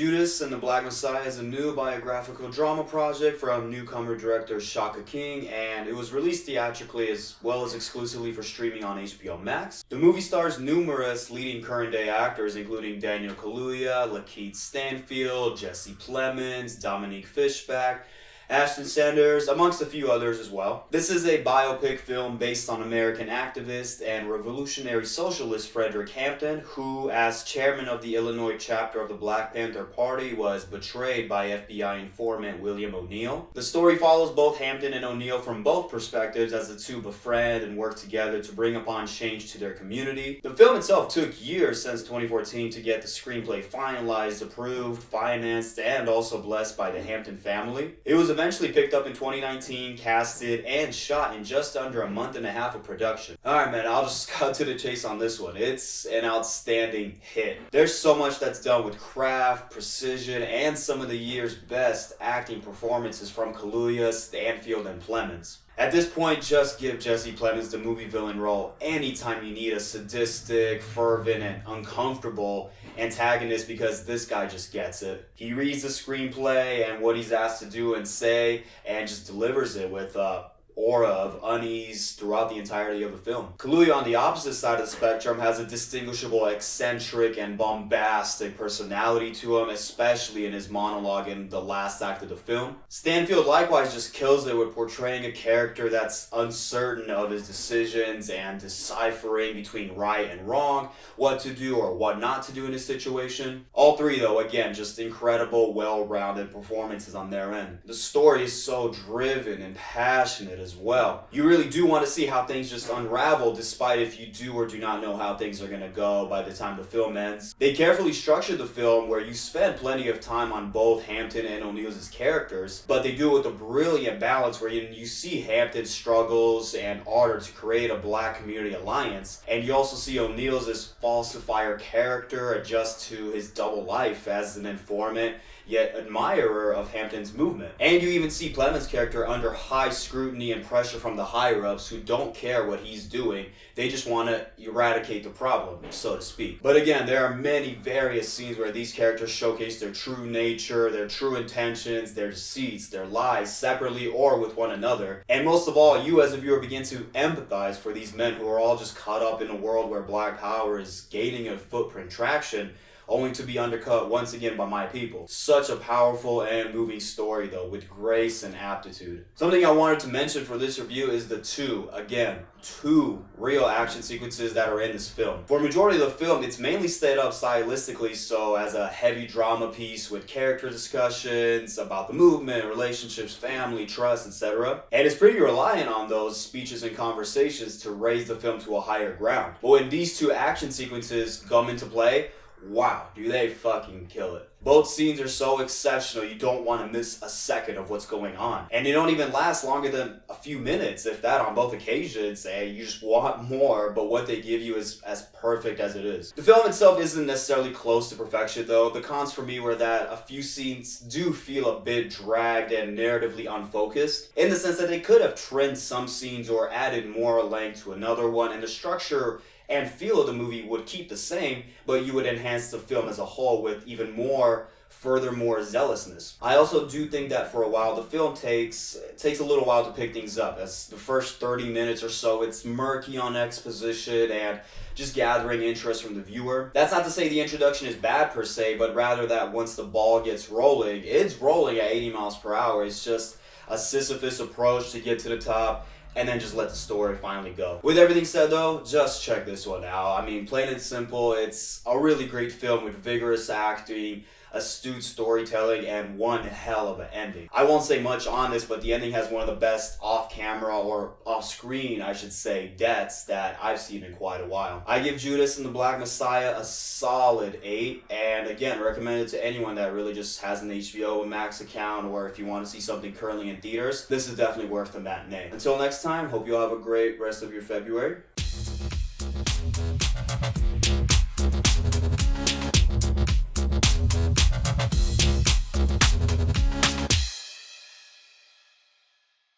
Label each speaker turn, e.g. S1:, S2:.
S1: Judas and the Black Messiah is a new biographical drama project from newcomer director Shaka King, and it was released theatrically as well as exclusively for streaming on HBO Max. The movie stars numerous leading current-day actors, including Daniel Kaluuya, Lakeith Stanfield, Jesse Plemons, Dominique Fishback, Ashton Sanders, amongst a few others as well. This is a biopic film based on American activist and revolutionary socialist Fred Hampton, who, as chairman of the Illinois chapter of the Black Panther Party, was betrayed by FBI informant William O'Neill. The story follows both Hampton and O'Neill from both perspectives as the two befriend and work together to bring upon change to their community. The film itself took years since 2014 to get the screenplay finalized, approved, financed, and also blessed by the Hampton family. It was eventually picked up in 2019, casted, and shot in just under a month and a half of production. Alright man, I'll just cut to the chase on this one. It's an outstanding hit. There's so much that's done with craft, precision, and some of the year's best acting performances from Kaluuya, Stanfield, and Plemons. At this point, just give Jesse Plemons the movie villain role anytime you need a sadistic, fervent, and uncomfortable antagonist, because this guy just gets it. He reads the screenplay and what he's asked to do and say and just delivers it with aura of unease throughout the entirety of the film. Kaluuya, on the opposite side of the spectrum, has a distinguishable, eccentric, and bombastic personality to him, especially in his monologue in the last act of the film. Stanfield likewise just kills it with portraying a character that's uncertain of his decisions and deciphering between right and wrong, what to do or what not to do in a situation. All three, though, again, just incredible, well-rounded performances on their end. The story is so driven and passionate as well. You really do want to see how things just unravel, despite if you do or do not know how things are going to go by the time the film ends. They carefully structured the film where you spend plenty of time on both Hampton and O'Neill's characters, but they do it with a brilliant balance where you see Hampton's struggles and ardor to create a Black community alliance, and you also see O'Neill's as falsifier character adjust to his double life as an informant yet admirer of Hampton's movement. And you even see Plemons' character under high scrutiny and pressure from the higher-ups who don't care what he's doing. They just want to eradicate the problem, so to speak. But again, there are many various scenes where these characters showcase their true nature, their true intentions, their deceits, their lies, separately or with one another. And most of all, you as a viewer begin to empathize for these men who are all just caught up in a world where Black power is gaining a footprint traction, only to be undercut once again by my people. Such a powerful and moving story though, with grace and aptitude. Something I wanted to mention for this review is the two real action sequences that are in this film. For a majority of the film, it's mainly set up stylistically so as a heavy drama piece with character discussions about the movement, relationships, family, trust, etc. And it's pretty reliant on those speeches and conversations to raise the film to a higher ground. But when these two action sequences come into play, wow, do they fucking kill it. Both scenes are so exceptional, you don't want to miss a second of what's going on. And they don't even last longer than a few minutes, if that, on both occasions. And you just want more, but what they give you is as perfect as it is. The film itself isn't necessarily close to perfection though. The cons for me were that a few scenes do feel a bit dragged and narratively unfocused, in the sense that they could have trimmed some scenes or added more length to another one, and the structure and feel of the movie would keep the same, but you would enhance the film as a whole with even more, furthermore, zealousness. I also do think that for a while, the film takes a little while to pick things up. As the first 30 minutes or so, it's murky on exposition and just gathering interest from the viewer. That's not to say the introduction is bad per se, but rather that once the ball gets rolling, it's rolling at 80 miles per hour. It's just a Sisyphus approach to get to the top, and then just let the story finally go. With everything said though, just check this one out. I mean, plain and simple, it's a really great film with vigorous acting, astute storytelling, and one hell of an ending. I won't say much on this, but the ending has one of the best off-camera, or off-screen, I should say, deaths that I've seen in quite a while. I give Judas and the Black Messiah a solid 8, and again, recommend it to anyone that really just has an HBO Max account, or if you want to see something currently in theaters, this is definitely worth the matinee. Until next time, hope you all have a great rest of your February.